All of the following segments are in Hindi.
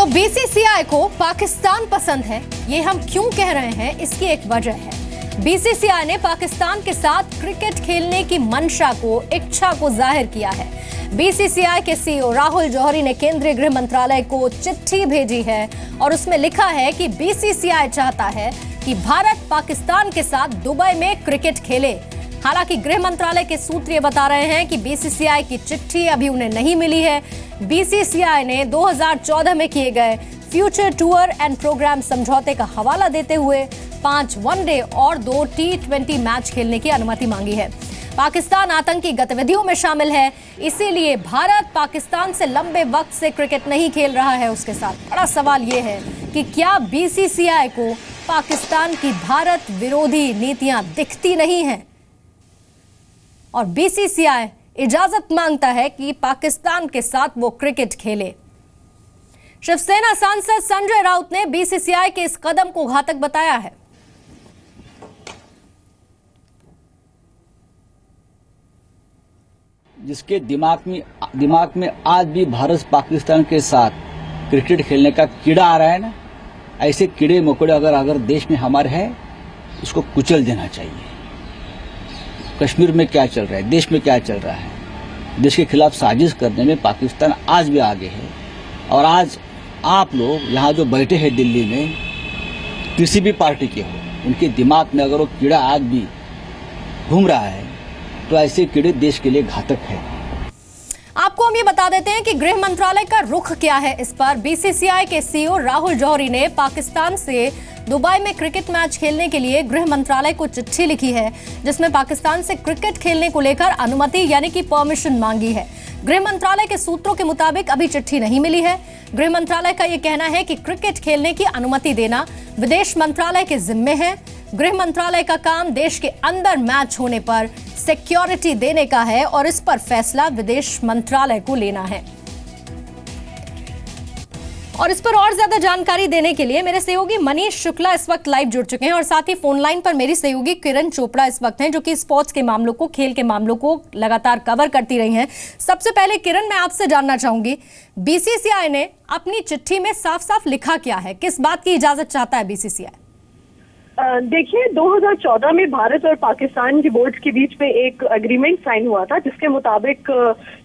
बीसीसीआई को पाकिस्तान पसंद है, ये हम क्यों कह रहे हैं, इसकी एक वजह है। बीसीसीआई ने पाकिस्तान के साथ क्रिकेट खेलने की मंशा को, इच्छा को जाहिर किया है। बीसीसीआई के सीईओ राहुल जौहरी ने केंद्रीय गृह मंत्रालय को चिट्ठी भेजी है और उसमें लिखा है कि बीसीसीआई चाहता है कि भारत पाकिस्तान के साथ दुबई में क्रिकेट खेले। हालांकि गृह मंत्रालय के सूत्र ये बता रहे हैं कि बीसीसीआई की चिट्ठी अभी उन्हें नहीं मिली है। बीसीसीआई ने 2014 में किए गए फ्यूचर टूर एंड प्रोग्राम समझौते का हवाला देते हुए 5 वनडे और 2 T20 मैच खेलने की अनुमति मांगी है। पाकिस्तान आतंकी गतिविधियों में शामिल है, इसीलिए भारत पाकिस्तान से लंबे वक्त से क्रिकेट नहीं खेल रहा है उसके साथ। बड़ा सवाल यह है कि क्या बीसीसीआई को पाकिस्तान की भारत विरोधी नीतियां दिखती नहीं हैं और बीसीसीआई इजाजत मांगता है कि पाकिस्तान के साथ वो क्रिकेट खेले। शिवसेना सांसद संजय राउत ने बीसीसीआई के इस कदम को घातक बताया है। जिसके दिमाग में आज भी भारत पाकिस्तान के साथ क्रिकेट खेलने का कीड़ा आ रहा है ना, ऐसे कीड़े मकोड़े अगर देश में हमारे हैं, इसको कुचल देना चाहिए। कश्मीर में क्या चल रहा है, देश में क्या चल रहा है, देश के खिलाफ साजिश करने में पाकिस्तान आज भी आगे है। और आज आप लोग यहाँ जो बैठे हैं दिल्ली में, किसी भी पार्टी के हो, उनके दिमाग में अगर वो कीड़ा आज भी घूम रहा है तो ऐसे कीड़े देश के लिए घातक है। आपको हम ये बता देते हैं कि गृह मंत्रालय का रुख क्या है इस पर। बीसीसीआई के सीईओ राहुल जौहरी ने पाकिस्तान से दुबई में क्रिकेट मैच खेलने के लिए गृह मंत्रालय को चिट्ठी लिखी है, जिसमें पाकिस्तान से क्रिकेट खेलने को लेकर अनुमति यानी कि परमिशन मांगी है। गृह मंत्रालय के सूत्रों के मुताबिक अभी चिट्ठी नहीं मिली है। गृह मंत्रालय का यह कहना है कि क्रिकेट खेलने की अनुमति देना विदेश मंत्रालय के जिम्मे है। गृह मंत्रालय का काम देश के अंदर मैच होने पर सिक्योरिटी देने का है और इस पर फैसला विदेश मंत्रालय को लेना है। और इस पर और ज्यादा जानकारी देने के लिए मेरे सहयोगी मनीष शुक्ला इस वक्त लाइव जुड़ चुके हैं और साथ ही फोन लाइन पर मेरी सहयोगी किरण चोपड़ा इस वक्त हैं, जो कि स्पोर्ट्स के मामलों को, खेल के मामलों को लगातार कवर करती रही हैं। सबसे पहले किरण, मैं आपसे जानना चाहूंगी, बीसीसीआई ने अपनी चिट्ठी में साफ साफ लिखा क्या है, किस बात की इजाजत चाहता है बीसीसीआई? देखिए, 2014 में भारत और पाकिस्तान की बोर्ड्स के बीच में एक एग्रीमेंट साइन हुआ था, जिसके मुताबिक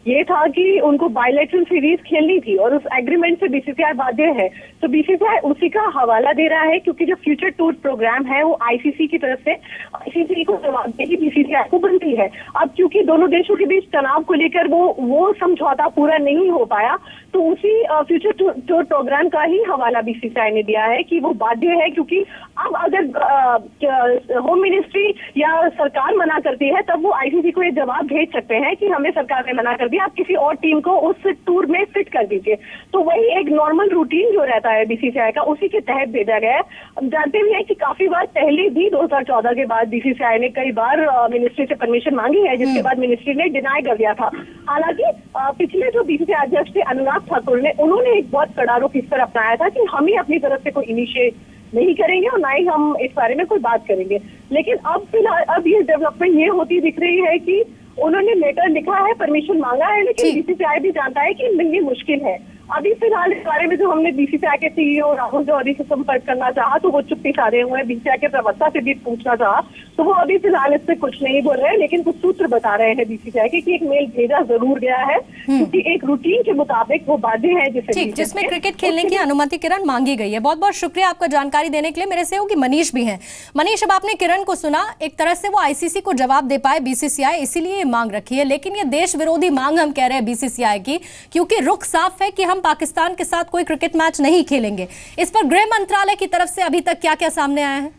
ये था कि उनको बायलैटरल सीरीज खेलनी थी और उस एग्रीमेंट से बीसीसीआई बाध्य है। तो बीसीसीआई उसी का हवाला दे रहा है, क्योंकि जो फ्यूचर टूर प्रोग्राम है वो आईसीसी की तरफ से आईसीसी को जवाबदेही बीसीसीआई को बनती है। अब क्योंकि दोनों देशों के बीच तनाव को लेकर वो समझौता पूरा नहीं हो पाया, तो उसी फ्यूचर टूर प्रोग्राम का ही हवाला बीसीसीआई ने दिया है कि वो बाध्य है, क्योंकि अब अगर होम मिनिस्ट्री या सरकार मना करती है तब वो आईसीसी को ये जवाब भेज सकते हैं कि हमें सरकार ने मना कर दिया, आप किसी और टीम को उस टूर में फिट कर दीजिए। तो वही एक नॉर्मल रूटीन जो रहता है बीसीसीआई का, उसी के तहत भेजा गया है। जानते भी हैं कि काफी बार पहले भी 2014 के बाद बीसीसीआई ने कई बार मिनिस्ट्री से परमिशन मांगी है, जिसके बाद मिनिस्ट्री ने डिनाई कर दिया था। हालांकि पिछले जो बीसीसीआई अध्यक्ष थे अनुराग ठाकुर ने, उन्होंने एक बहुत कड़ा रुख इस पर अपनाया था कि हम ही अपनी तरफ से कोई इनिशिएट नहीं करेंगे और ना ही हम इस बारे में कोई बात करेंगे। लेकिन अब फिलहाल अब ये डेवलपमेंट ये होती दिख रही है कि उन्होंने लेटर लिखा है, परमिशन मांगा है, लेकिन बीसीसीआई भी जानता है कि ये मुश्किल है। अभी फिलहाल इस बारे में जो हमने बीसीसीआई के सीईओ राहुल जौहरी से संपर्क करना चाहा तो वो चुप्पी साधे हुए हैं। बीसीसीआई के प्रवक्ता से भी पूछना चाहा तो वो अभी फिलहाल इस पे कुछ नहीं बोल रहे हैं, लेकिन कुछ सूत्र बता रहे हैं बीसीसीआई के कि एक मेल भेजा जरूर गया है, क्योंकि एक रूटीन के मुताबिक वो बाध्य है जिसमें क्रिकेट खेलने की अनुमति किरण मांगी गई है। बहुत बहुत शुक्रिया आपका जानकारी देने के लिए। मेरे सहयोगी मनीष भी हैं। मनीष, अब आपने किरण को सुना, एक तरह से वो आईसीसी को जवाब दे पाए बीसीसीआई, इसीलिए ये मांग रखी है, लेकिन ये देश विरोधी मांग हम कह रहे हैं बीसीसीआई की, क्योंकि रुख साफ है कि हम पाकिस्तान के साथ कोई क्रिकेट मैच नहीं खेलेंगे। इस पर गृह मंत्रालय की तरफ से अभी तक क्या क्या सामने आया है?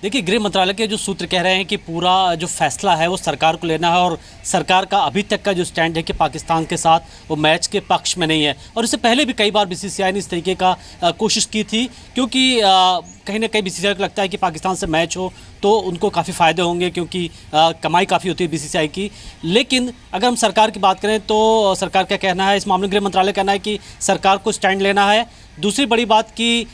देखिए, गृह मंत्रालय के जो सूत्र कह रहे हैं कि पूरा जो फैसला है वो सरकार को लेना है और सरकार का अभी तक का जो स्टैंड है कि पाकिस्तान के साथ वो मैच के पक्ष में नहीं है। और इससे पहले भी कई बार बीसीसीआई ने इस तरीके का कोशिश की थी, क्योंकि कहीं ना कहीं बीसीसीआई को लगता है कि पाकिस्तान से मैच हो तो उनको काफ़ी फ़ायदे होंगे, क्योंकि कमाई काफ़ी होती है बीसीसीआई की। लेकिन अगर हम सरकार की बात करें तो सरकार का कहना है, इस मामले में गृह मंत्रालय कहना है कि सरकार को स्टैंड लेना है। दूसरी बड़ी बात कि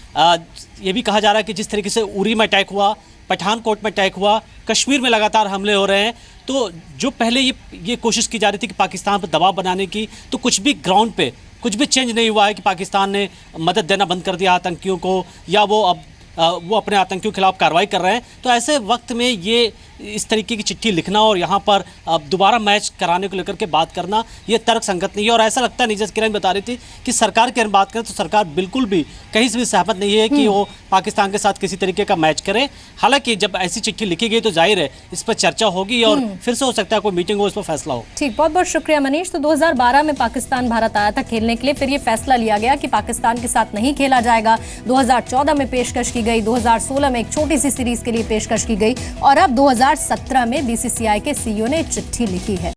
ये भी कहा जा रहा है कि जिस तरीके से उरी में अटैक हुआ, पठानकोट में अटैक हुआ, कश्मीर में लगातार हमले हो रहे हैं, तो जो पहले ये कोशिश की जा रही थी कि पाकिस्तान पर दबाव बनाने की, तो कुछ भी ग्राउंड पे कुछ भी चेंज नहीं हुआ है कि पाकिस्तान ने मदद देना बंद कर दिया आतंकियों को, या वो अब वो अपने आतंकियों के खिलाफ कार्रवाई कर रहे हैं। तो ऐसे वक्त में ये इस तरीके की चिट्ठी लिखना और यहाँ पर दोबारा मैच कराने को लेकर के बात करना, ये तर्क संगत नहीं है। और ऐसा लगता नहीं, जैसे किरण बता रही थी कि सरकार की अगर बात करें तो सरकार बिल्कुल भी कहीं से भी सहमत नहीं है कि वो पाकिस्तान के साथ किसी तरीके का मैच करे। हालांकि जब ऐसी चिट्ठी लिखी गई तो जाहिर है इस पर चर्चा होगी और फिर से हो सकता है कोई मीटिंग हो, इस पर फैसला हो। ठीक, बहुत बहुत शुक्रिया मनीष। तो 2012 में पाकिस्तान भारत आया था खेलने के लिए, फिर ये फैसला लिया गया कि पाकिस्तान के साथ नहीं खेला जाएगा। 2014 में पेशकश की गई, 2016 में एक छोटी सी सीरीज के लिए पेशकश की गई और अब 2017 में बीसीसीआई के सीईओ ने चिट्ठी लिखी है।